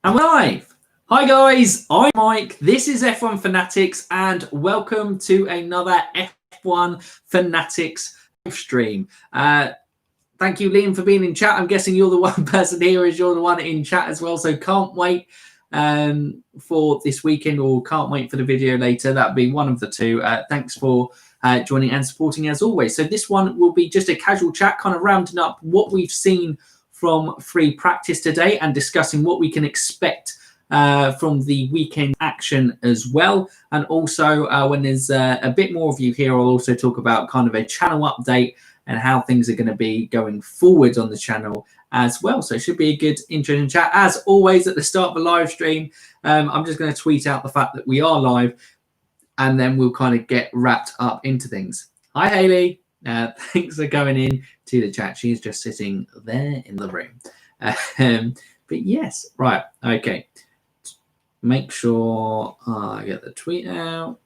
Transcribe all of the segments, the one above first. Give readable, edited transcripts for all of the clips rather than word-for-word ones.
And we're live. Hi guys, I'm Mike. This is F1 Fanatics, and welcome to another F1 Fanatics live stream. Thank you, Liam, for being in chat. I'm guessing you're the one person here, as you're the one in chat as well. So can't wait for this weekend, or can't wait for the video later. That'll be one of the two. Thanks for joining and supporting as always. So this one will be just a casual chat, kind of rounding up what we've seen from free practice today and discussing what we can expect from the weekend action as well. And also when there's a bit more of you here, I'll also talk about kind of a channel update and how things are going to be going forward on the channel as well. So it should be a good, interesting chat. As always, at the start of a live stream, I'm just going to tweet out the fact that we are live, and then we'll kind of get wrapped up into things. Hi, Hayley. Thanks for going in to the chat. She's just sitting there in the room. But yes, right. Okay. Make sure I get the tweet out.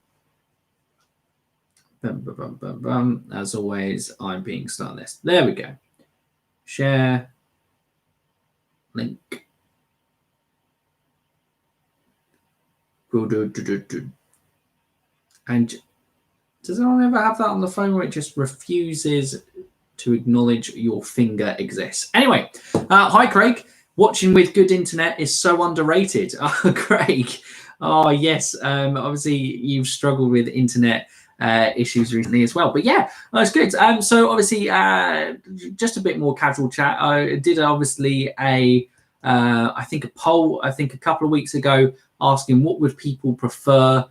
Bum, bum, bum, bum, bum. As always, I'm being startless. There we go. Share. Link. And does anyone ever have that on the phone where it just refuses to acknowledge your finger exists? Anyway, hi, Craig. Watching with good internet is so underrated. Oh, Craig. Oh, yes. Obviously, you've struggled with internet issues recently as well. But yeah, that's good. So obviously, just a bit more casual chat. I did obviously I think a poll, I think a couple of weeks ago, asking what would people prefer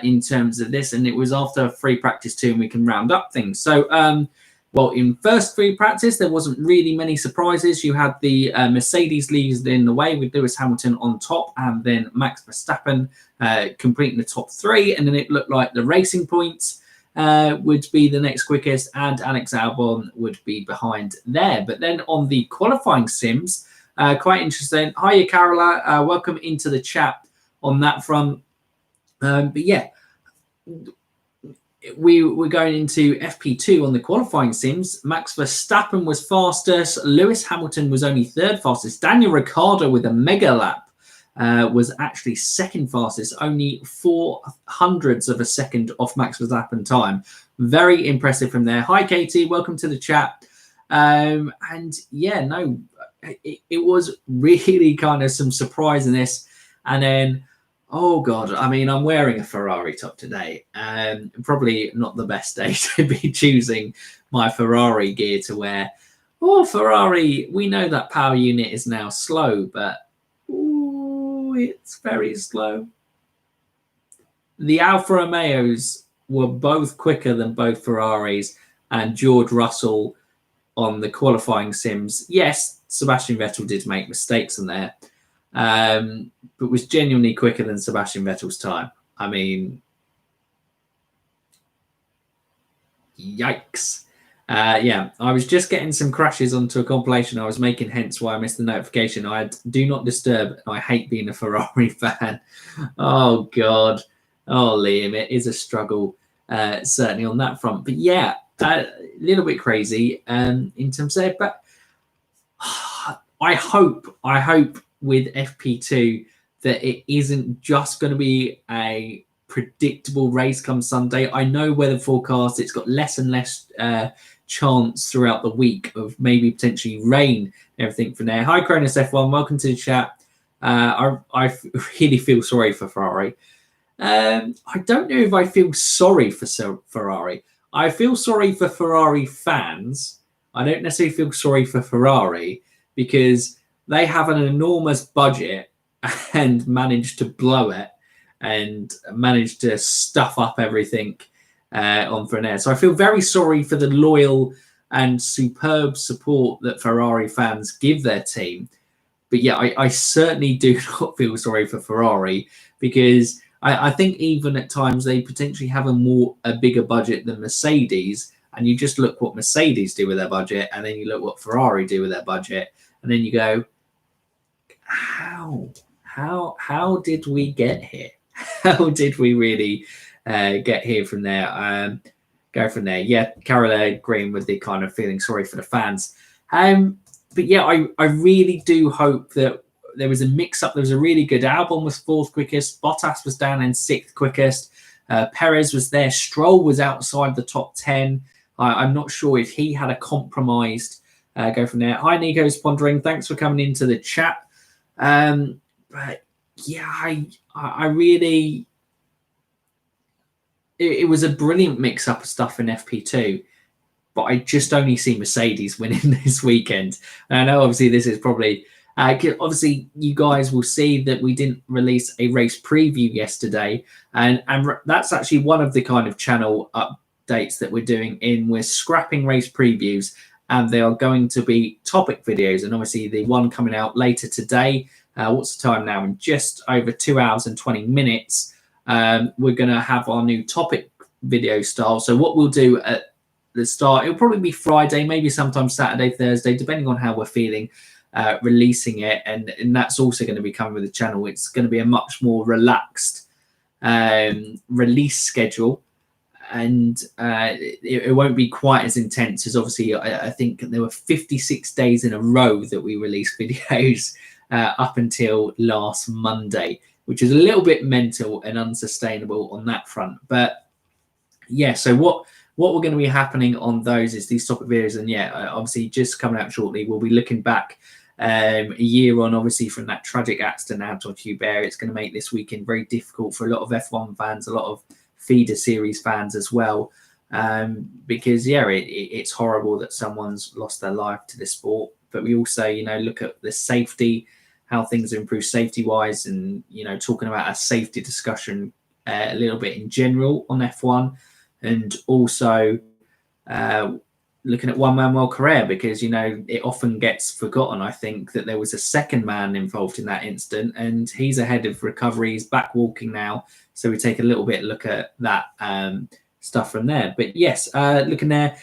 in terms of this, and it was after free practice 2, and we can round up things. So well, in first free practice, there wasn't really many surprises. You had the Mercedes leading the way with Lewis Hamilton on top, and then Max Verstappen completing the top 3, and then it looked like the Racing Points would be the next quickest, and Alex Albon would be behind there. But then on the qualifying sims, quite interesting. Hiya, Carola. Welcome into the chat on that front. But yeah, we're going into FP2 on the qualifying sims. Max Verstappen was fastest. Lewis Hamilton was only 3rd fastest. Daniel Ricciardo with a mega lap was actually 2nd fastest, only 0.04 of a second off Max Verstappen time. Very impressive from there. Hi, Katie. Welcome to the chat. And yeah, no, it was really kind of some surprise in this. And then, oh God, I mean, I'm wearing a Ferrari top today. Probably not the best day to be choosing my Ferrari gear to wear. Oh, Ferrari, we know that power unit is now slow, but ooh, it's very slow. The Alfa Romeos were both quicker than both Ferraris, and George Russell on the qualifying sims. Yes, Sebastian Vettel did make mistakes in there, but was genuinely quicker than Sebastian Vettel's time. I mean, yikes. Yeah, I was just getting some crashes onto a compilation I was making, hence why I missed the notification. I had Do Not Disturb. I hate being a Ferrari fan. Oh, God. Oh, Liam, it is a struggle, certainly on that front. But yeah, a little bit crazy in terms of it. But I hope with FP2 that it isn't just going to be a predictable race come Sunday. I know weather forecast, it's got less and less chance throughout the week of maybe potentially rain and everything from there. Hi, Cronus F1. Welcome to the chat. I really feel sorry for Ferrari. I don't know if I feel sorry for Ferrari. I feel sorry for Ferrari fans. I don't necessarily feel sorry for Ferrari because they have an enormous budget and managed to blow it and managed to stuff up everything on Ferrari. So I feel very sorry for the loyal and superb support that Ferrari fans give their team. But yeah, I certainly do not feel sorry for Ferrari because I think even at times they potentially have a bigger budget than Mercedes. And you just look what Mercedes do with their budget, and then you look what Ferrari do with their budget, and then you go, how did we get here? How did we really get here from there? Go from there. Yeah, Carol agreeing with the kind of feeling sorry for the fans. But yeah, I really do hope that there was a mix-up. There was a really good Albon was 4th quickest. Bottas was down in 6th quickest. Perez was there. Stroll was outside the top 10. I'm not sure if he had a compromised go from there. Hi, Nico's pondering. Thanks for coming into the chat. But yeah, I really... It was a brilliant mix-up of stuff in FP2. But I just only see Mercedes winning this weekend. And I know, obviously, this is probably... obviously, you guys will see that we didn't release a race preview yesterday. And that's actually one of the kind of channel updates that we're doing we're scrapping race previews. And they are going to be topic videos. And obviously, the one coming out later today, what's the time now? In just over 2 hours and 20 minutes, we're going to have our new topic video style. So what we'll do at the start, it'll probably be Friday, maybe sometime Saturday, Thursday, depending on how we're feeling, releasing it. And that's also going to be coming with the channel. It's going to be a much more relaxed release schedule. And it won't be quite as intense as, obviously, I think there were 56 days in a row that we released videos up until last Monday, which is a little bit mental and unsustainable on that front. But yeah, so what we're going to be happening on those is these topic videos. And yeah, obviously just coming out shortly, we'll be looking back a year on, obviously, from that tragic accident out on Hubert. It's going to make this weekend very difficult for a lot of F1 fans, a lot of feeder series fans as well, because yeah, it's horrible that someone's lost their life to this sport. But we also, look at the safety, how things have improved safety wise, and talking about a safety discussion a little bit in general on F1, and also looking at one Manuel Correa, because it often gets forgotten, I think, that there was a second man involved in that incident, and he's ahead of recovery. He's back walking now, so we take a little bit look at that stuff from there. But yes, looking there,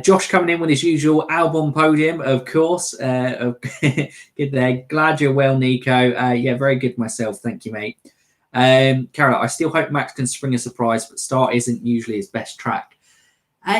Josh coming in with his usual Albon podium, of course. Good there. Glad you're well, Nico. Yeah, very good myself. Thank you, mate. Carol, I still hope Max can spring a surprise, but start isn't usually his best track.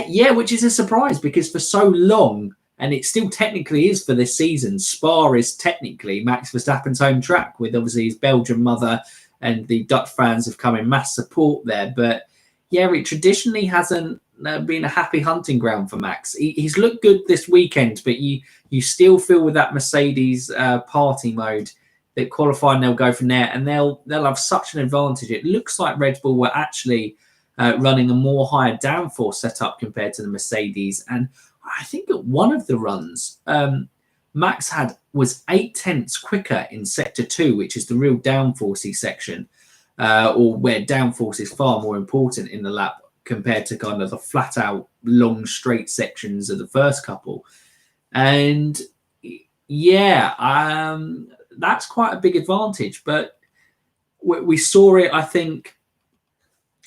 Yeah, which is a surprise, because for so long, and it still technically is for this season, Spa is technically Max Verstappen's home track, with obviously his Belgian mother, and the Dutch fans have come in mass support there. But yeah, it traditionally hasn't been a happy hunting ground for Max. He's looked good this weekend, but you still feel with that Mercedes party mode that qualifying, they'll go from there, and they'll have such an advantage. It looks like Red Bull were actually running a more higher downforce setup compared to the Mercedes. And I think at one of the runs, Max was 8/10 quicker in sector 2, which is the real downforcey section, or where downforce is far more important in the lap compared to kind of the flat out long straight sections of the first couple. And yeah, that's quite a big advantage. But we saw it, I think,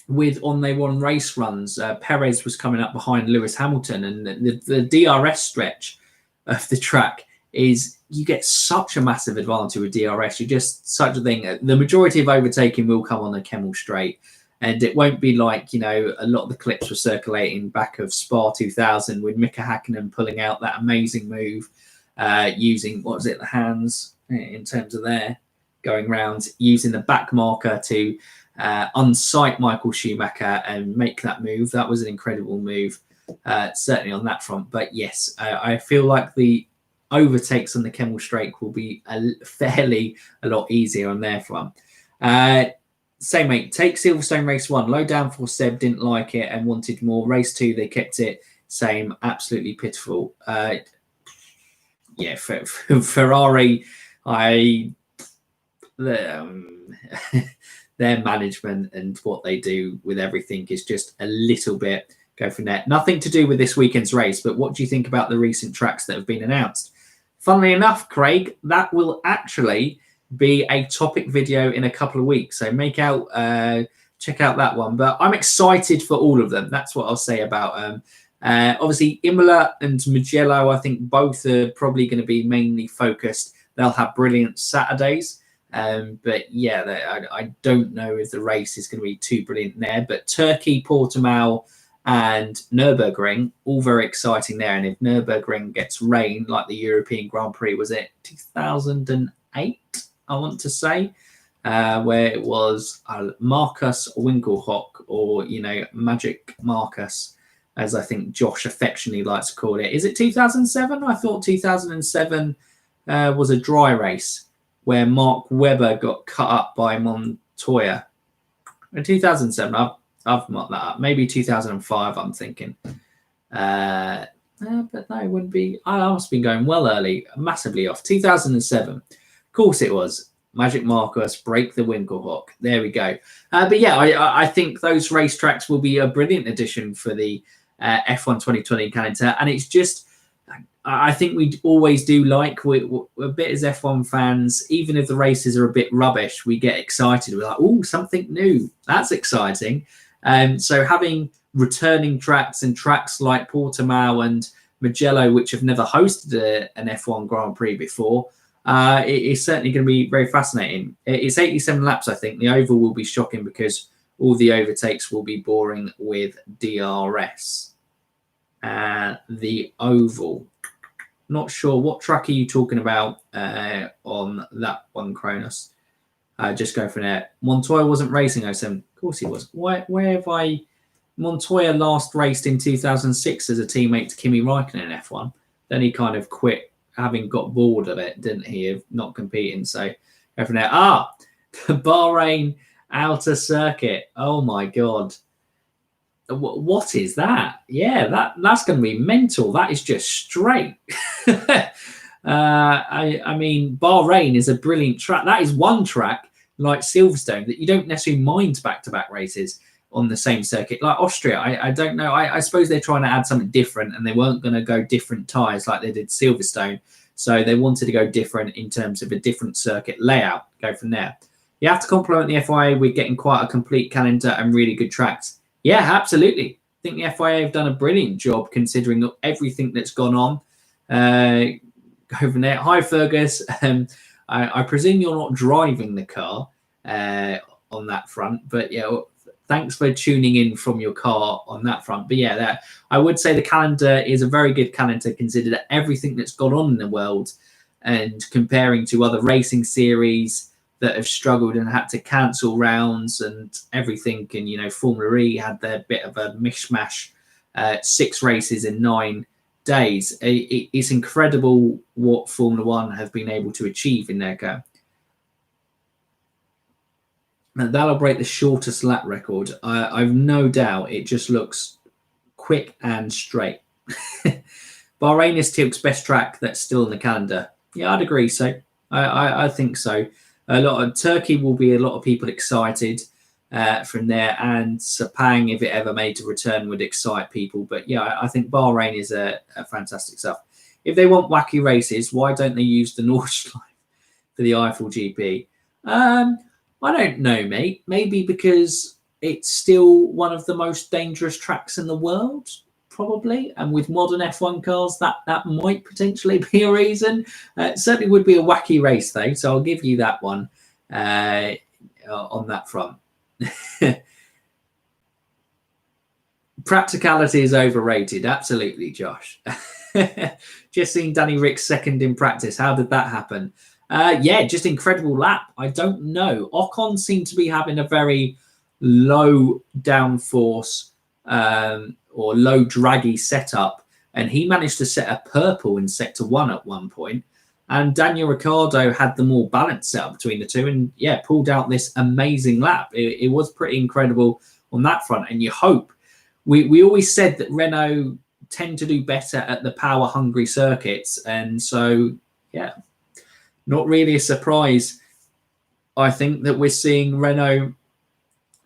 when they won race runs. Perez was coming up behind Lewis Hamilton, and the DRS stretch of the track is, you get such a massive advantage with DRS. You just, such a thing. The majority of overtaking will come on the Kemmel Straight, and it won't be like, a lot of the clips were circulating back of Spa 2000 with Mika Hakkinen pulling out that amazing move, using, what was it, the hands in terms of their going round, using the back marker to unsight Michael Schumacher and make that move. That was an incredible move, certainly on that front. But yes, I feel like the overtakes on the Kemmel Straight will be a lot easier on their front. Same, mate. Take Silverstone race 1. Low downforce. Seb didn't like it and wanted more. Race 2, they kept it same. Absolutely pitiful. Yeah, for Ferrari, their management and what they do with everything is just a little bit go from there. Nothing to do with this weekend's race, but what do you think about the recent tracks that have been announced? Funnily enough, Craig, that will actually be a topic video in a couple of weeks. So check out that one. But I'm excited for all of them. That's what I'll say about them. Obviously, Imola and Mugello, I think both are probably going to be mainly focused. They'll have brilliant Saturdays. But yeah, I don't know if the race is going to be too brilliant there. But Turkey, Portimao, and Nürburgring, all very exciting there. And if Nürburgring gets rain, like the European Grand Prix, was it 2008? 2008, I want to say, where it was Marcus Winkelhock, or, Magic Marcus, as I think Josh affectionately likes to call it. Is it 2007? I thought 2007 was a dry race where Mark Webber got cut up by Montoya. In 2007, I've marked that up. Maybe 2005, I'm thinking. But no, it wouldn't be. I must have been going well early, massively off. 2007. Of course it was. Magic Marcus, break the Winkelhock. There we go. But yeah, I think those racetracks will be a brilliant addition for the F1 2020 calendar. And it's just, I think we always do like, we're a bit as F1 fans, even if the races are a bit rubbish, we get excited. We're like, oh, something new. That's exciting. So having returning tracks and tracks like Portimao and Mugello, which have never hosted an F1 Grand Prix before, it is certainly going to be very fascinating. It's 87 laps, I think. The oval will be shocking because all the overtakes will be boring with DRS. The oval. Not sure. What track are you talking about on that one, Cronus? Just go from there. Montoya wasn't racing 07. Of course he was. Where have I... Montoya last raced in 2006 as a teammate to Kimi Raikkonen in F1. Then he kind of quit, having got bored of it, didn't he, of not competing. So go from there. The Bahrain outer circuit. Oh, my God. What is that? Yeah, that's going to be mental. That is just straight. I mean, Bahrain is a brilliant track. That is one track like Silverstone that you don't necessarily mind back-to-back races on the same circuit. Like Austria, I don't know. I suppose they're trying to add something different, and they weren't going to go different tyres like they did Silverstone. So they wanted to go different in terms of a different circuit layout. Go from there. You have to compliment the FIA with getting quite a complete calendar and really good tracks. Yeah, absolutely. I think the FIA have done a brilliant job considering everything that's gone on. Go from there. Hi, Fergus. I presume you're not driving the car on that front, but yeah, thanks for tuning in from your car on that front. But yeah, I would say the calendar is a very good calendar considering everything that's gone on in the world, and comparing to other racing series that have struggled and had to cancel rounds and everything. And, Formula E had their bit of a mishmash, 6 races in 9 days. It's incredible what Formula One have been able to achieve in their go. And that'll break the shortest lap record. I've no doubt it just looks quick and straight. Bahrain is Tilk's best track that's still in the calendar. Yeah, I'd agree so. I think so. A lot of Turkey will be a lot of people excited from there, and Sepang, if it ever made a return, would excite people. But yeah, I think Bahrain is a fantastic stuff. If they want wacky races, why don't they use the Nordschleife for the Eiffel GP? I don't know, mate. Maybe because it's still one of the most dangerous tracks in the world, probably. And with modern F1 cars, that might potentially be a reason. It certainly would be a wacky race, though. So I'll give you that one on that front. Practicality is overrated. Absolutely, Josh. Just seen Danny Rick's second in practice. How did that happen? Yeah, just incredible lap. I don't know. Ocon seemed to be having a very low downforce or low draggy setup, and he managed to set a purple in sector 1 at one point. And Daniel Ricciardo had the more balanced setup between the two, and yeah, pulled out this amazing lap. It was pretty incredible on that front. And you hope, we always said that Renault tend to do better at the power hungry circuits, and so yeah, not really a surprise. I think that we're seeing Renault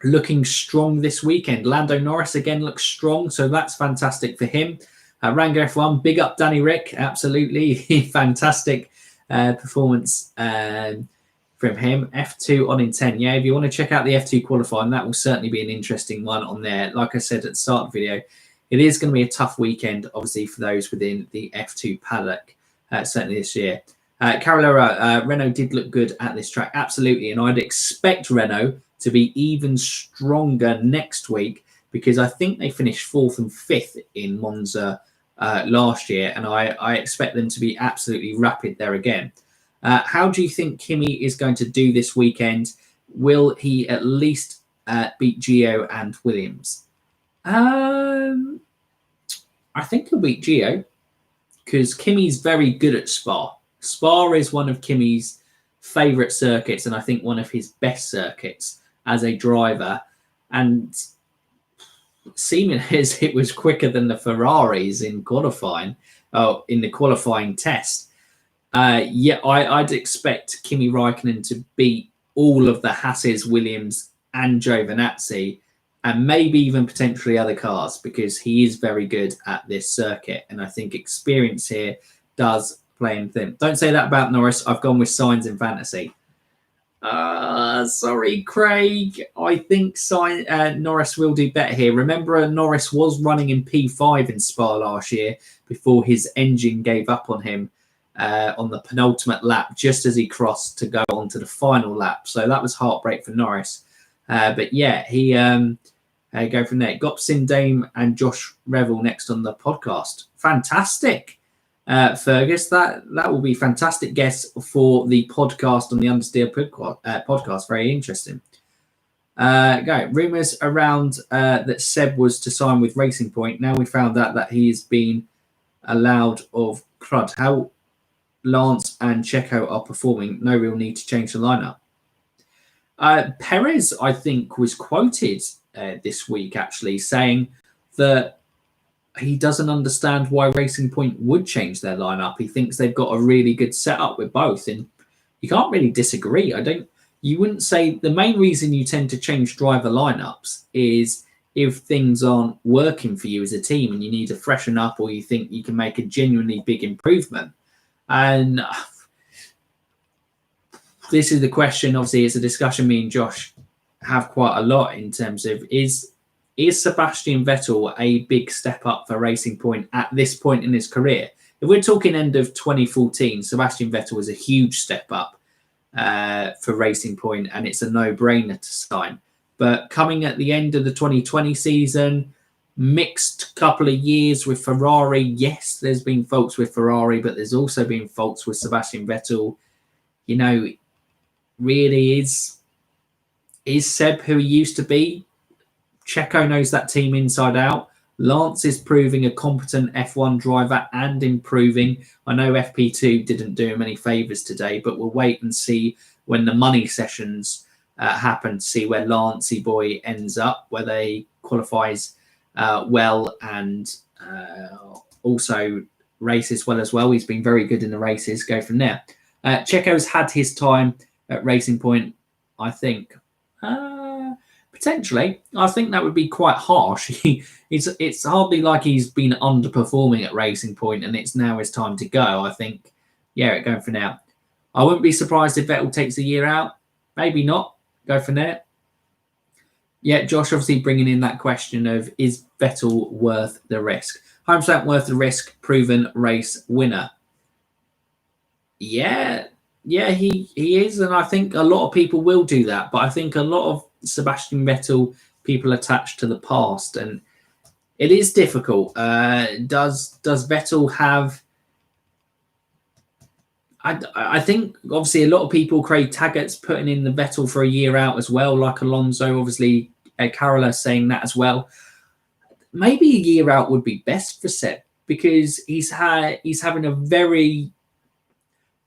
looking strong this weekend. Lando Norris again looks strong, so that's fantastic for him. Rango F1, big up Danny Rick, absolutely fantastic performance from him. F2 on in 10. Yeah, if you want to check out the F2 qualifying, that will certainly be an interesting one on there. Like I said at the start of the video, it is going to be a tough weekend, obviously, for those within the F2 paddock, certainly this year. Carolera, Renault did look good at this track, absolutely, and I'd expect Renault to be even stronger next week, because I think they finished 4th and 5th in Monza last year, and I expect them to be absolutely rapid there again. How do you think Kimi is going to do this weekend? Will he at least beat Gio and Williams? I think he'll beat Gio because Kimi's very good at Spa. Spa is one of Kimi's favourite circuits and I think one of his best circuits as a driver. And seeming as it was quicker than the Ferraris in qualifying, in the qualifying test. I'd expect Kimi Raikkonen to beat all of the Hasses, Williams, and Giovinazzi, and maybe even potentially other cars because he is very good at this circuit. And I think experience here does play in thin. Don't say that about Norris. I've gone with Sainz in fantasy. Sorry, Craig. I think Norris will do better here. Remember, Norris was running in P5 in Spa last year before his engine gave up on him on the penultimate lap, just as he crossed to go on to the final lap. So that was heartbreak for Norris. But yeah, he go from there. Gopsin, Dame, and Josh Revel next on the podcast. Fantastic. Fergus, that will be fantastic guests for the podcast on the Understeer podcast. Very interesting. Rumours around that Seb was to sign with Racing Point. Now we found out that he's been allowed of crud. How Lance and Checo are performing. No real need to change the lineup. Perez, I think, was quoted this week actually saying that he doesn't understand why Racing Point would change their lineup. He thinks they've got a really good setup with both, and you can't really disagree. You wouldn't say the main reason you tend to change driver lineups is if things aren't working for you as a team and you need to freshen up, or you think you can make a genuinely big improvement. And this is the question. Obviously, it's a discussion me and Josh have quite a lot in terms of is Sebastian Vettel a big step up for Racing Point at this point in his career? If we're talking end of 2014, Sebastian Vettel was a huge step up for Racing Point, and it's a no-brainer to sign. But coming at the end of the 2020 season, mixed couple of years with Ferrari. Yes, there's been faults with Ferrari, but there's also been faults with Sebastian Vettel. You know, really is Seb who he used to be? Checo knows that team inside out. Lance is proving a competent F1 driver and improving. I know FP2 didn't do him any favours today, but we'll wait and see when the money sessions happen to see where Lancey boy ends up, whether he qualifies well and also races well as well. He's been very good in the races. Go from there. Checo's had his time at Racing Point, I think. Potentially, I think that would be quite harsh. It's hardly like he's been underperforming at Racing Point and it's now his time to go. I think, yeah, going for now. I wouldn't be surprised if Vettel takes a year out. Maybe not. Go for there. Yeah, Josh obviously bringing in that question of is Vettel worth the risk? 100% worth the risk, proven race winner. Yeah, he is. And I think a lot of people will do that. But I think a lot of Sebastian Vettel people attached to the past, and it is difficult. Does Vettel have? I think obviously a lot of people, Craig Taggart's putting in the Vettel for a year out as well, like Alonso. Obviously, Carola saying that as well. Maybe a year out would be best for Seb because he's having a very,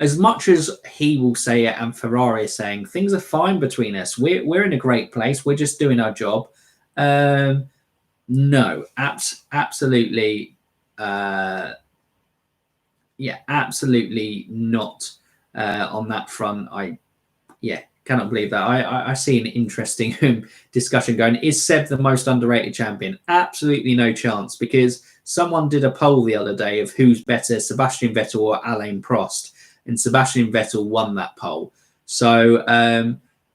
as much as he will say it and Ferrari is saying things are fine between us. We're in a great place. We're just doing our job. No, absolutely. Absolutely not on that front. Cannot believe that. I see an interesting discussion going. Is Seb the most underrated champion? Absolutely no chance, because someone did a poll the other day of who's better, Sebastian Vettel or Alain Prost. And Sebastian Vettel won that poll. So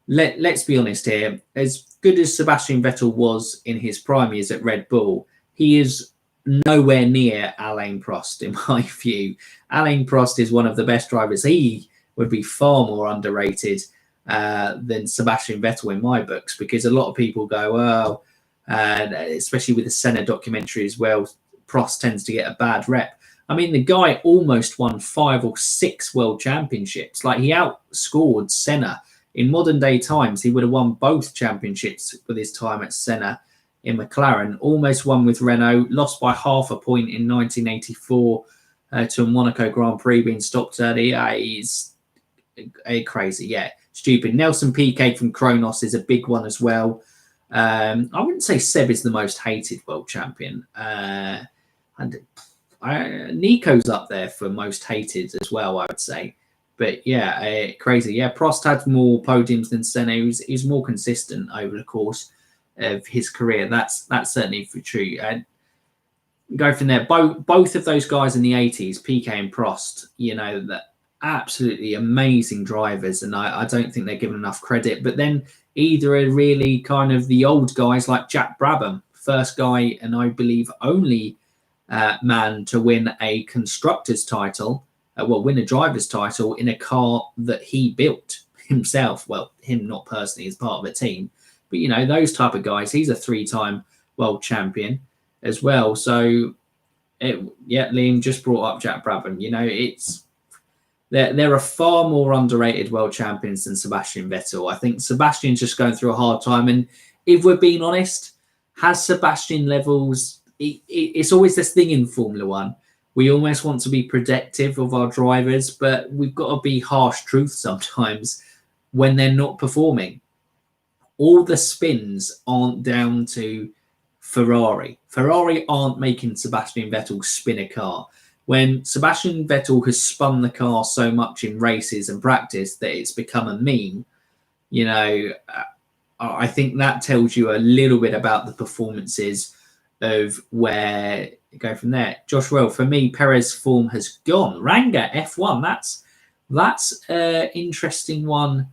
let's be honest here. As good as Sebastian Vettel was in his prime years at Red Bull, he is nowhere near Alain Prost, in my view. Alain Prost is one of the best drivers. He would be far more underrated than Sebastian Vettel in my books, because a lot of people go, and especially with the Senna documentary as well, Prost tends to get a bad rep. I mean, the guy almost won 5 or 6 world championships. Like, he outscored Senna. In modern day times, he would have won both championships with his time at Senna in McLaren. Almost won with Renault, lost by half a point in 1984 to a Monaco Grand Prix, being stopped early. He's crazy, yeah. Stupid. Nelson Piquet from Kronos is a big one as well. I wouldn't say Seb is the most hated world champion. Nico's up there for most hated as well, I would say. But yeah, crazy. Yeah, Prost had more podiums than Senna. He's more consistent over the course of his career. That's certainly for true. Go from there. Both of those guys in the 80s, Piquet and Prost, you know, that absolutely amazing drivers, and I don't think they're given enough credit. But then either are really kind of the old guys like Jack Brabham, first guy and I believe only man to win a constructor's title, win a driver's title in a car that he built himself. Well, him not personally as part of a team, but you know, those type of guys. He's a 3-time world champion as well. So, Liam just brought up Jack Brabham. You know, there are far more underrated world champions than Sebastian Vettel. I think Sebastian's just going through a hard time. And if we're being honest, has Sebastian levels? It's always this thing in Formula One. We almost want to be protective of our drivers, but we've got to be harsh truth sometimes when they're not performing. All the spins aren't down to Ferrari. Ferrari aren't making Sebastian Vettel spin a car. When Sebastian Vettel has spun the car so much in races and practice that it's become a meme, you know, I think that tells you a little bit about the performances of where you go from there. Josh Well, for me, Perez form has gone. Ranga, F1, that's an interesting one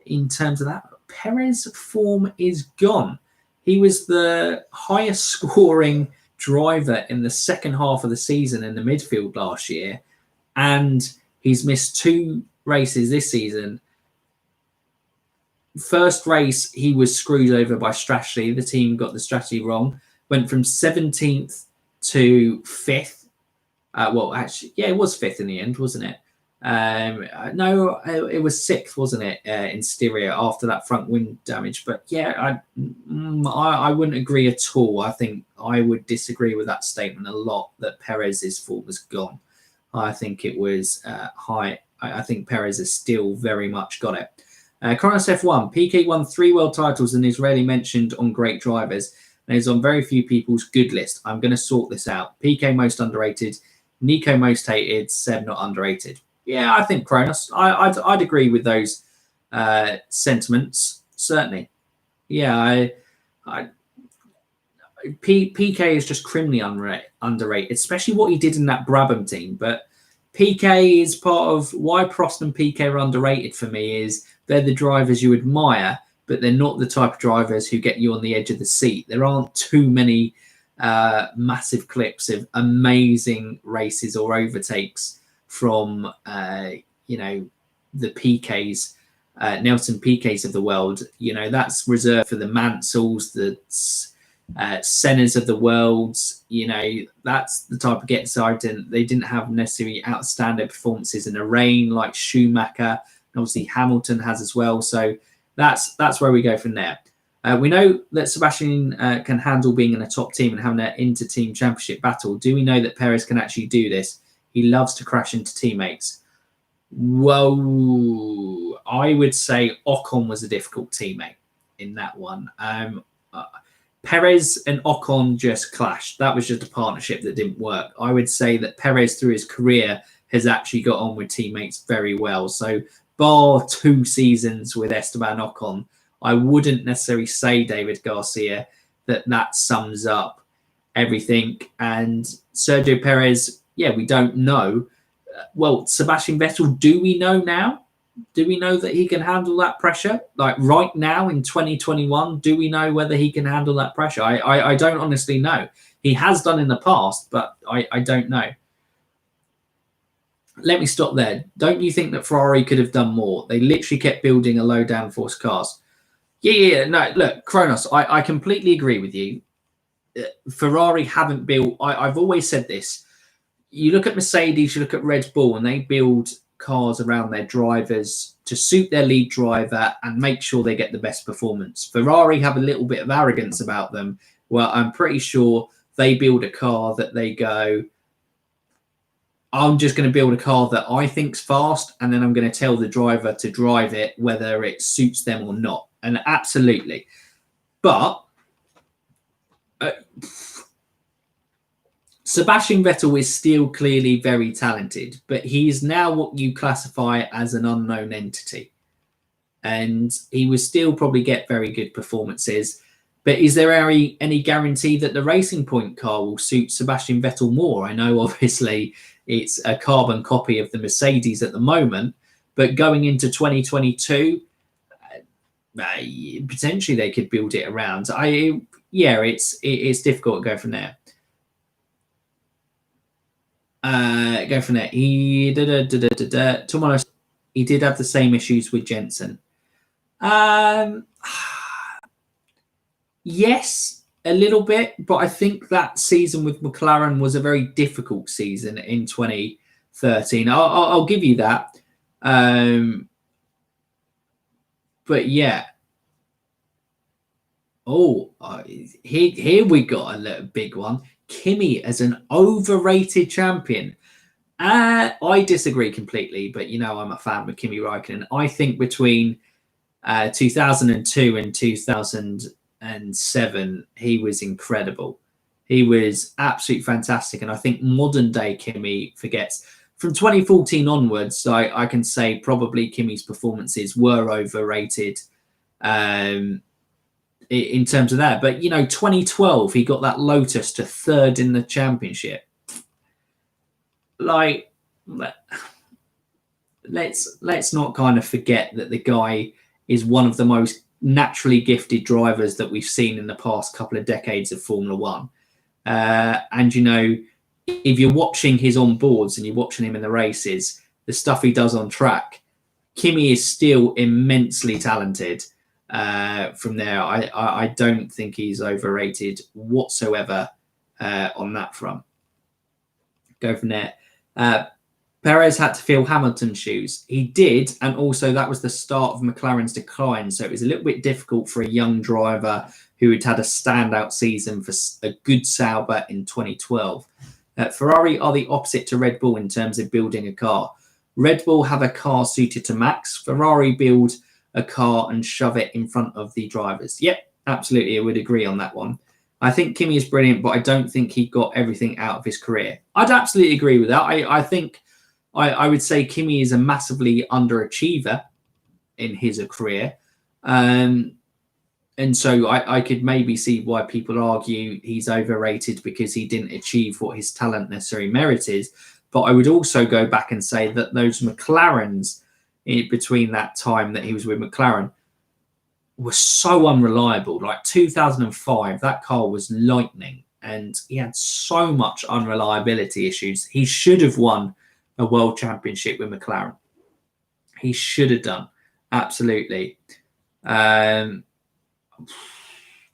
in terms of that. Perez form is gone. He was the highest scoring driver in the second half of the season in the midfield last year, and he's missed 2 races this season. First race, he was screwed over by strategy. The team got the strategy wrong. Went from 17th to 5th. It was 5th in the end, wasn't it? No, it was 6th, wasn't it? In Styria after that front wing damage. But yeah, I wouldn't agree at all. I think I would disagree with that statement a lot, that Perez's fault was gone. I think it was high. I think Perez has still very much got it. Kronos F1, Piquet won 3 world titles and is rarely mentioned on great drivers. And is on very few people's good list. I'm going to sort this out. Piquet most underrated, Nico most hated, Seb not underrated. Yeah, I think Kronos. I'd agree with those sentiments, certainly. Yeah, Piquet is just criminally underrated, especially what he did in that Brabham team. But Piquet is part of why Prost and Piquet are underrated for me. Is they're the drivers you admire, but they're not the type of drivers who get you on the edge of the seat. There aren't too many massive clips of amazing races or overtakes from, the Piquets, Nelson Piquets of the world. You know, that's reserved for the Mansells, the Sennas of the world. You know, that's the type of get side. They didn't have necessarily outstanding performances in the rain like Schumacher, and obviously Hamilton has as well. So that's where we go from there. We know that Sebastian can handle being in a top team and having an inter-team championship battle. Do we know that Perez can actually do this? He loves to crash into teammates. Whoa, I would say Ocon was a difficult teammate in that one. Perez and Ocon just clashed. That was just a partnership that didn't work. I would say that Perez, through his career, has actually got on with teammates very well. So, bar 2 seasons with Esteban Ocon, I wouldn't necessarily say, David Garcia, that sums up everything. And Sergio Perez, we don't know. Well, Sebastian Vettel, do we know now? Do we know that he can handle that pressure? Like right now in 2021, do we know whether he can handle that pressure? I don't honestly know. He has done in the past, but I don't know. Let me stop there. Don't you think that Ferrari could have done more? They literally kept building a low downforce cars. No, look, Kronos, I completely agree with you. Ferrari haven't built... I've always said this. you look at Mercedes, you look at Red Bull, and they build cars around their drivers to suit their lead driver and make sure they get the best performance. Ferrari have a little bit of arrogance about them. Well, I'm pretty sure they build a car that they go, I'm just going to build a car that I think's fast, and then I'm going to tell the driver to drive it whether it suits them or not. And absolutely. But Sebastian Vettel is still clearly very talented, but he is now what you classify as an unknown entity. And he will still probably get very good performances. But is there any guarantee that the Racing Point car will suit Sebastian Vettel more? I know, obviously, it's a carbon copy of the Mercedes at the moment, but going into 2022, potentially they could build it around. It's difficult to go from there. Go from there. He did have the same issues with Jensen. Yes, a little bit, but I think that season with McLaren was a very difficult season in 2013. I'll give you that. But yeah. Here we got a little big one. Kimi as an overrated champion. I disagree completely, but I'm a fan of Kimi Räikkönen. I think between 2002 and 2007, he was incredible. He was absolutely fantastic. And I think modern day Kimi forgets. From 2014 onwards, I can say probably Kimi's performances were overrated in terms of that. But, 2012, he got that Lotus to third in the championship. Like, let's not kind of forget that the guy is one of the most naturally gifted drivers that we've seen in the past couple of decades of Formula One. And, if you're watching his onboards and you're watching him in the races, the stuff he does on track, Kimi is still immensely talented. From there, I don't think he's overrated whatsoever on that front. Go from there. Perez had to fill Hamilton's shoes. He did, and also that was the start of McLaren's decline, so it was a little bit difficult for a young driver who had a standout season for a good Sauber in 2012. Ferrari are the opposite to Red Bull in terms of building a car. Red Bull have a car suited to Max. Ferrari build a car and shove it in front of the drivers. Yep, absolutely, I would agree on that one. I think Kimi is brilliant, but I don't think he got everything out of his career. I'd absolutely agree with that. I think I would say Kimi is a massively underachiever in his career. And so I could maybe see why people argue he's overrated because he didn't achieve what his talent necessarily merited. But I would also go back and say that those McLarens between that time that he was with McLaren were so unreliable. Like 2005, that car was lightning and he had so much unreliability issues. He should have won a world championship with McLaren. He should have done. Absolutely.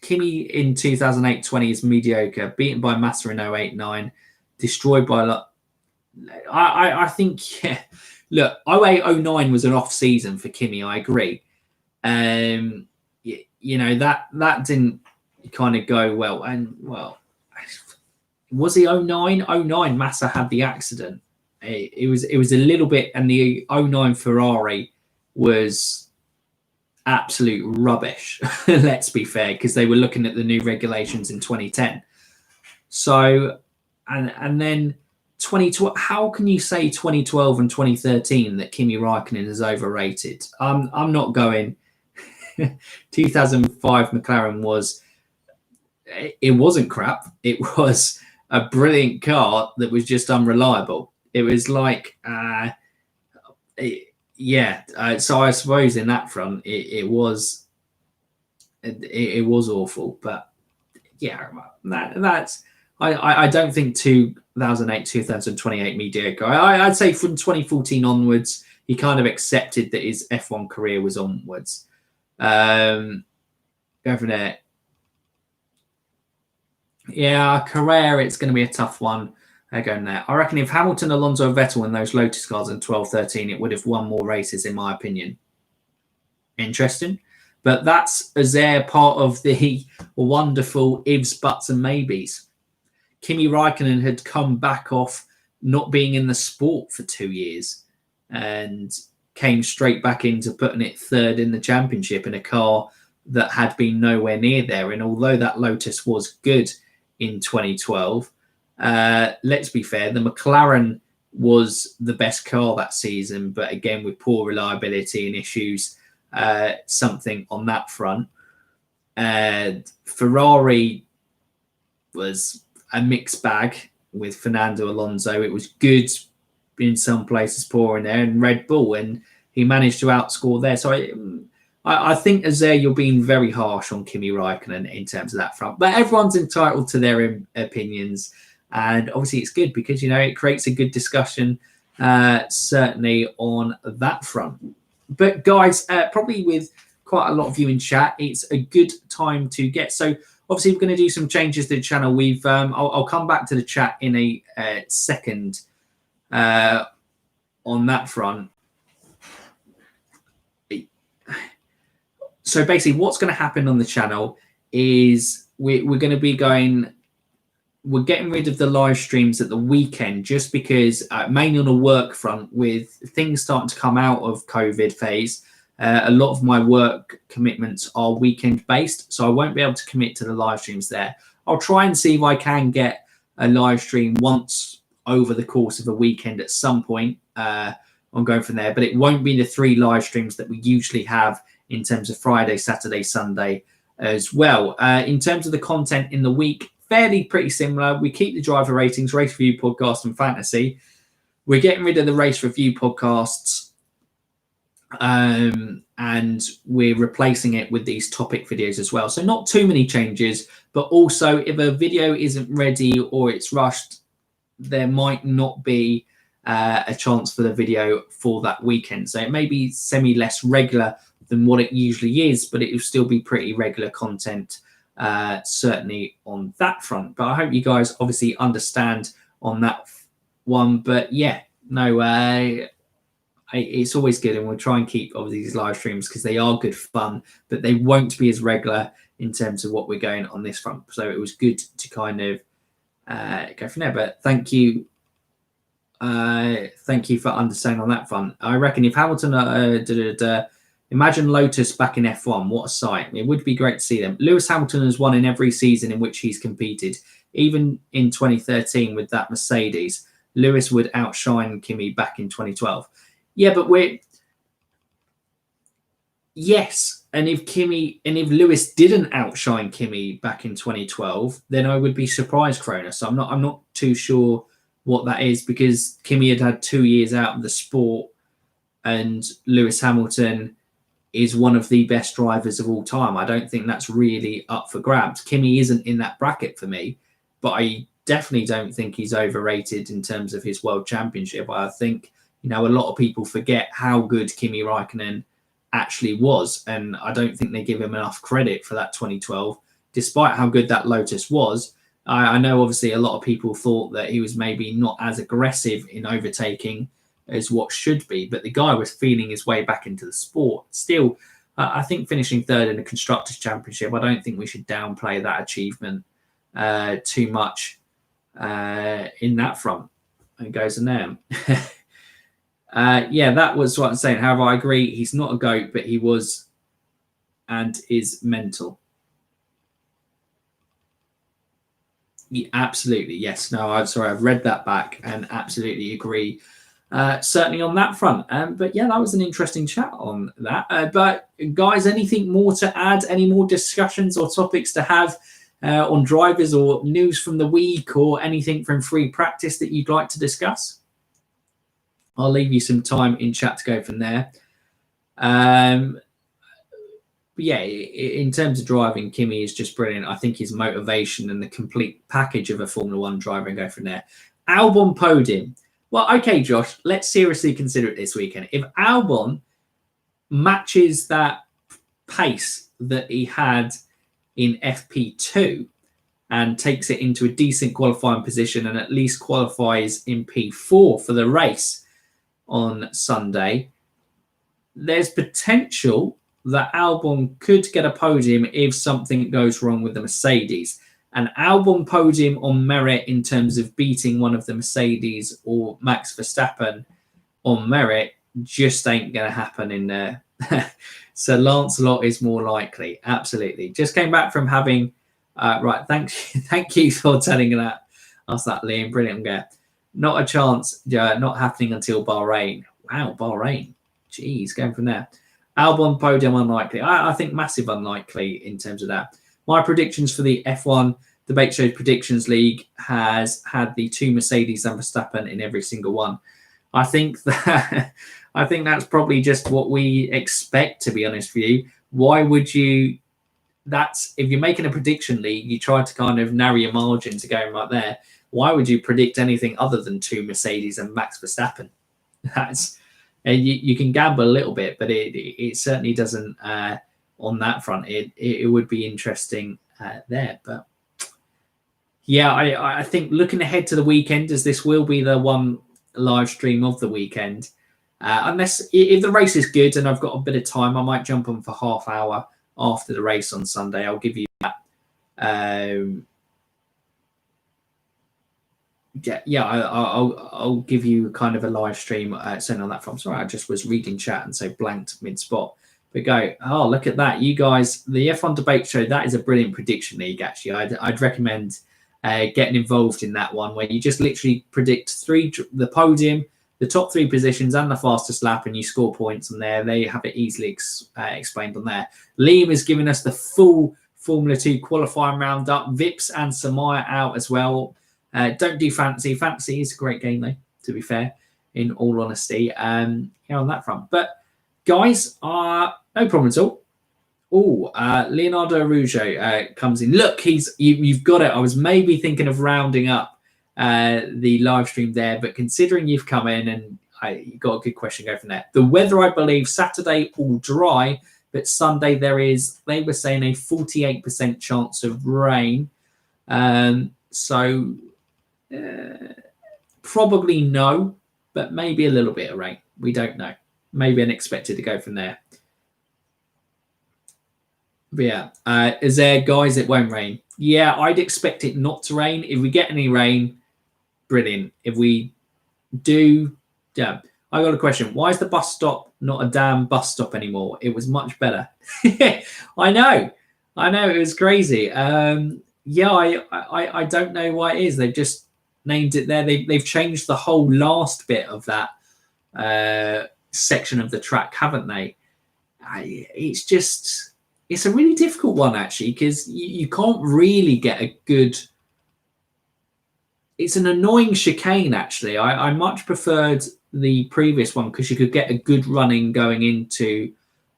Kimi in 2008-20 is mediocre, beaten by Massa in 08-09, destroyed by... I think, yeah. Look, 08-09 was an off season for Kimi, I agree. That didn't kind of go well. And, well, was he 09? 09, Massa had the accident. It was a little bit, and the 09 Ferrari was absolute rubbish. Let's be fair, because they were looking at the new regulations in 2010. So, and then 2012. How can you say 2012 and 2013 that Kimi Räikkönen is overrated? I'm not going. 2005 McLaren was. It wasn't crap. It was a brilliant car that was just unreliable. It was like, so I suppose in that front, it was awful. But yeah, that's. I don't think 2008, 2028 mediocre. I'd say from 2014 onwards, he kind of accepted that his F1 career was onwards. Go from there. Yeah, Carrera, it's going to be a tough one. They're going there. I reckon if Hamilton, Alonso, Vettel in those Lotus cars in 12-13, it would have won more races, in my opinion. Interesting. But that's as they're part of the wonderful ifs, buts, and maybes. Kimi Raikkonen had come back off not being in the sport for 2 years and came straight back into putting it third in the championship in a car that had been nowhere near there. And although that Lotus was good in 2012, let's be fair, the McLaren was the best car that season, but again, with poor reliability and issues, something on that front. Ferrari was a mixed bag with Fernando Alonso. It was good in some places, poor in there, and Red Bull, and he managed to outscore there. So I think as there, you're being very harsh on Kimi Raikkonen in terms of that front. But everyone's entitled to their opinions. And obviously it's good because, it creates a good discussion, certainly on that front. But guys, probably with quite a lot of you in chat, it's a good time to get. So obviously we're going to do some changes to the channel. I'll come back to the chat in a second on that front. So basically what's going to happen on the channel is we're going to be we're getting rid of the live streams at the weekend just because mainly on a work front with things starting to come out of COVID phase. A lot of my work commitments are weekend based, so I won't be able to commit to the live streams there. I'll try and see if I can get a live stream once over the course of a weekend at some point. I'm going from there, but it won't be the 3 live streams that we usually have in terms of Friday, Saturday, Sunday as well. In terms of the content in the week, fairly pretty similar. We keep the driver ratings, race review podcast, and fantasy. We're getting rid of the race review podcasts, and we're replacing it with these topic videos as well. So not too many changes, but also if a video isn't ready or it's rushed, there might not be a chance for the video for that weekend. So it may be semi less regular than what it usually is, but it will still be pretty regular content, certainly on that front. But I hope you guys obviously understand on that one. But yeah, no, it's always good, and we'll try and keep obviously these live streams because they are good fun, but they won't be as regular in terms of what we're going on this front. So it was good to kind of go from there. But thank you for understanding on that front. I reckon if Hamilton imagine Lotus back in F1, what a sight. It would be great to see them. Lewis Hamilton has won in every season in which he's competed. Even in 2013 with that Mercedes, Lewis would outshine Kimi back in 2012. Yeah, but yes, and if Lewis didn't outshine Kimi back in 2012, then I would be surprised, Cronus. So I'm not too sure what that is, because Kimi had 2 years out of the sport, and Lewis Hamilton is one of the best drivers of all time. I don't think that's really up for grabs. Kimi isn't in that bracket for me, but I definitely don't think he's overrated in terms of his world championship. I think, a lot of people forget how good Kimi Raikkonen actually was, and I don't think they give him enough credit for that 2012, despite how good that Lotus was. I know obviously a lot of people thought that he was maybe not as aggressive in overtaking as what should be, but the guy was feeling his way back into the sport. Still, I think finishing third in the Constructors' Championship, I don't think we should downplay that achievement too much in that front. It goes in there. Yeah, that was what I'm saying. However, I agree, he's not a GOAT, but he was and is mental. Yeah, absolutely, yes. No, I'm sorry, I've read that back and absolutely agree. Certainly on that front. But yeah, that was an interesting chat on that. But guys, anything more to add? Any more discussions or topics to have on drivers, or news from the week, or anything from free practice that you'd like to discuss? I'll leave you some time in chat to go from there. But yeah, in terms of driving, Kimi is just brilliant. I think his motivation and the complete package of a Formula One driver, and go from there. Albon podium. Well, okay, Josh, let's seriously consider it this weekend. If Albon matches that pace that he had in FP2, and takes it into a decent qualifying position and at least qualifies in P4 for the race on Sunday, there's potential that Albon could get a podium if something goes wrong with the Mercedes. An Albon podium on merit in terms of beating one of the Mercedes or Max Verstappen on merit just ain't going to happen in there. So Lancelot is more likely. Absolutely. Just came back from having... right, thank you for telling that. Ask that, Liam. Brilliant. Yeah. Not a chance. Not happening until Bahrain. Wow, Bahrain. Jeez, going from there. Albon podium unlikely. I think massive unlikely in terms of that. My predictions for the F1 Debate Show Predictions League has had the 2 Mercedes and Verstappen in every single one. I think that's probably just what we expect, to be honest with you. Why would you? That's if you're making a prediction league, you try to kind of narrow your margin to going right there. Why would you predict anything other than 2 Mercedes and Max Verstappen? That's you can gamble a little bit, but it certainly doesn't on that front. It would be interesting there, but yeah, I think looking ahead to the weekend, as this will be the one live stream of the weekend, unless if the race is good and I've got a bit of time, I might jump on for half hour after the race on Sunday. I'll give you that. I'll give you kind of a live stream sent on that from. Sorry, I just was reading chat and so blanked mid spot. But go, oh, look at that. You guys, the F1 Debate Show, that is a brilliant prediction league, actually. I'd recommend getting involved in that one where you just literally predict the podium, the top 3 positions and the fastest lap, and you score points on there. They have it easily explained on there. Liam has given us the full Formula 2 qualifying roundup. Vips and Samaya out as well. Don't do fantasy. Fantasy is a great game, though, to be fair, in all honesty, on that front. But, guys, no problem at all. Oh, Leonardo Arujo comes in. Look, you've got it. I was maybe thinking of rounding up the live stream there, but considering you've come in and you got a good question, go from there. The weather, I believe, Saturday all dry, but Sunday they were saying a 48% chance of rain. So probably no, but maybe a little bit of rain. We don't know. Maybe unexpected to go from there. But yeah, is there, guys, it won't rain? Yeah, I'd expect it not to rain. If we get any rain, brilliant. If we do, yeah. I got a question. Why is the bus stop not a damn bus stop anymore? It was much better. I know. It was crazy. Yeah, I don't know why it is. They've just named it there. They've changed the whole last bit of that section of the track, haven't they? It's a really difficult one, actually, because you can't really get a good... It's an annoying chicane, actually. I much preferred the previous one because you could get a good running going into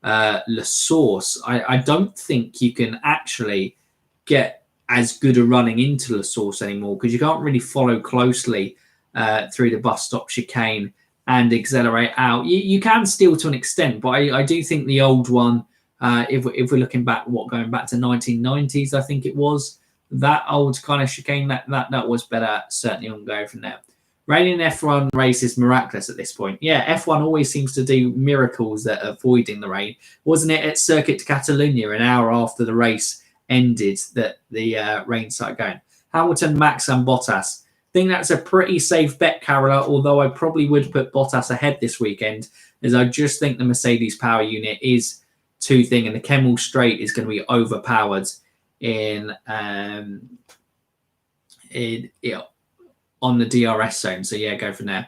La Source. I don't think you can actually get as good a running into La Source anymore because you can't really follow closely through the bus stop chicane and accelerate out. You can still to an extent, but I do think the old one, if we're looking back, going back to 1990s, I think it was, that old kind of chicane, that was better, certainly on go from there. Rain in F1 race is miraculous at this point. Yeah, F1 always seems to do miracles at avoiding the rain. Wasn't it at Circuit de Catalunya an hour after the race ended that the rain started going? Hamilton, Max and Bottas. I think that's a pretty safe bet, Carola, although I probably would put Bottas ahead this weekend, as I just think the Mercedes power unit is too thin and the Kemmel Straight is going to be overpowered on the DRS zone. So yeah, go from there.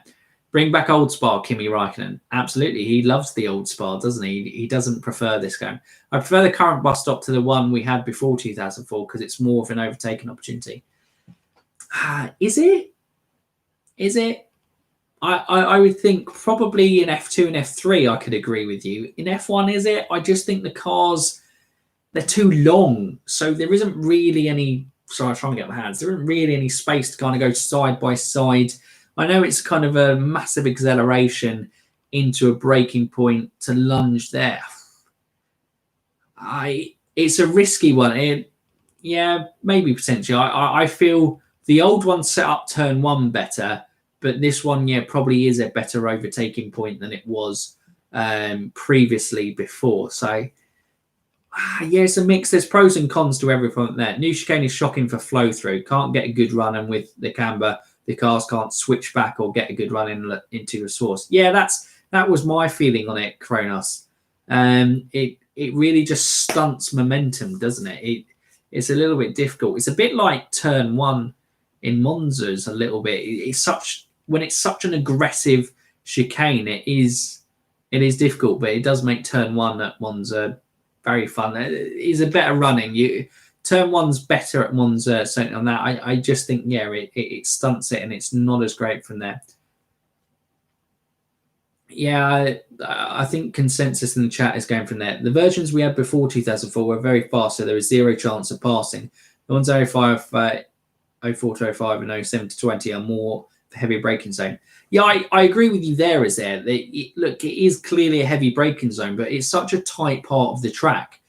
Bring back old Spa, Kimi Räikkönen. Absolutely. He loves the old Spa, doesn't he? He doesn't prefer this game. I prefer the current bus stop to the one we had before 2004 because it's more of an overtaking opportunity. Is it? I would think probably in F2 and F3 I could agree with you. In F1, is it? I just think the cars, they're too long. So there isn't really any... Sorry, I'm trying to get my hands. There isn't really any space to kind of go side by side. I know it's kind of a massive acceleration into a braking point to lunge there. It's a risky one. Yeah, maybe potentially. I feel the old one set up turn one better, but this one, yeah, probably is a better overtaking point than it was previously before. So, yeah, it's a mix. There's pros and cons to every point there. New chicane is shocking for flow through. Can't get a good run, and with the camber, the cars can't switch back or get a good run into the source. Yeah, that was my feeling on it, Kronos. It really just stunts momentum, doesn't it? It's a little bit difficult. It's a bit like turn one in Monza's a little bit. When it's such an aggressive chicane, it is difficult, but it does make turn one at Monza very fun. It is a better running. Turn one's better at Monza, certainly on that. I just think, yeah, it stunts it and it's not as great from there. Yeah, I think consensus in the chat is going from there. The versions we had before 2004 were very fast, so there was zero chance of passing. The ones 05, 04 to 05 and 07 to 20 are more heavy braking zone. Yeah, I agree with you there, is there. Look, it is clearly a heavy braking zone, but it's such a tight part of the track.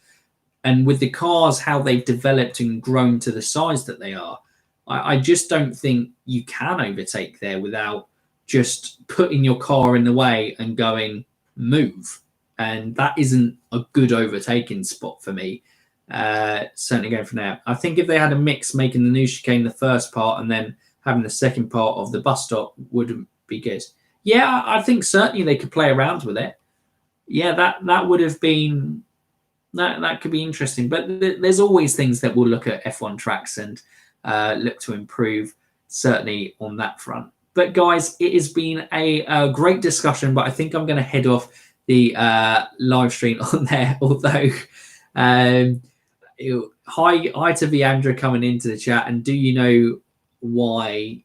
And with the cars, how they've developed and grown to the size that they are, I just don't think you can overtake there without just putting your car in the way and going move. And that isn't a good overtaking spot for me. Certainly going from there. I think if they had a mix, making the new chicane the first part and then having the second part of the bus stop wouldn't be good. Yeah, I think certainly they could play around with it. Yeah, that would have been that could be interesting. But there's always things that we'll look at F1 tracks and look to improve, certainly on that front. But guys, it has been a great discussion, but I think I'm going to head off the live stream on there. Although, hi to Viandra coming into the chat. And do you know why?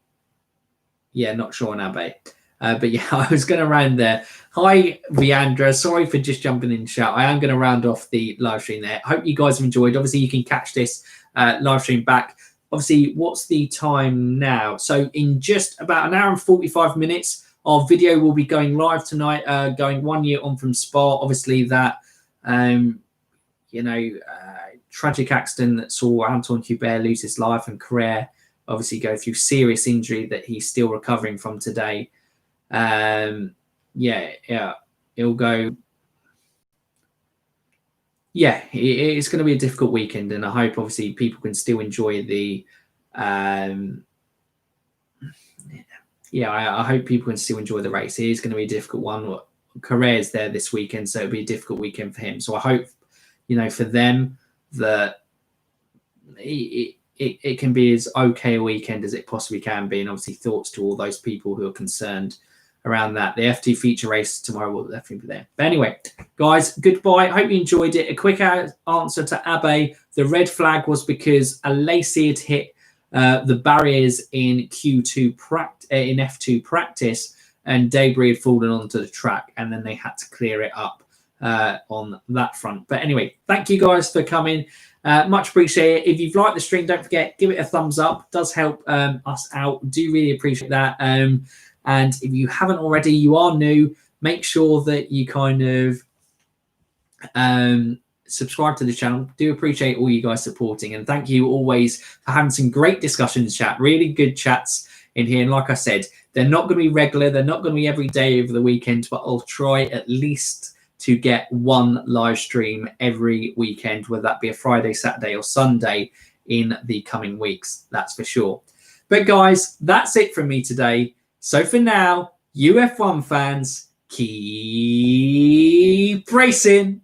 Yeah, not sure on Abe. But yeah, I was going to round there. Hi, Viandra. Sorry for just jumping in chat. I am going to round off the live stream there. Hope you guys have enjoyed. Obviously, you can catch this live stream back. Obviously, what's the time now? So in just about an hour and 45 minutes, our video will be going live tonight, going 1 year on from Spa. Obviously, that, tragic accident that saw Anton Hubert lose his life and career, obviously go through serious injury that he's still recovering from today. It'll go. Yeah, it's going to be a difficult weekend, and I hope obviously people can still enjoy the. I hope people can still enjoy the race. It is going to be a difficult one. Carrere's there this weekend, so it'll be a difficult weekend for him. So I hope, for them that it can be as okay a weekend as it possibly can be, and obviously thoughts to all those people who are concerned around that. The F2 feature race tomorrow will definitely be there. But anyway, guys, goodbye. Hope you enjoyed it. A quick answer to Abe. The red flag was because Alesi had hit the barriers in Q2 in F2 practice, and debris had fallen onto the track, and then they had to clear it up on that front. But anyway, thank you guys for coming. Much appreciated. If you've liked the stream, don't forget, give it a thumbs up. It does help us out. Do really appreciate that. And if you haven't already, you are new, make sure that you kind of subscribe to the channel. Do appreciate all you guys supporting. And thank you always for having some great discussions, chat. Really good chats in here. And like I said, they're not going to be regular. They're not going to be every day over the weekend, but I'll try at least to get one live stream every weekend, whether that be a Friday, Saturday, or Sunday in the coming weeks. That's for sure. But guys, that's it from me today. So for now, UF1 fans, keep racing.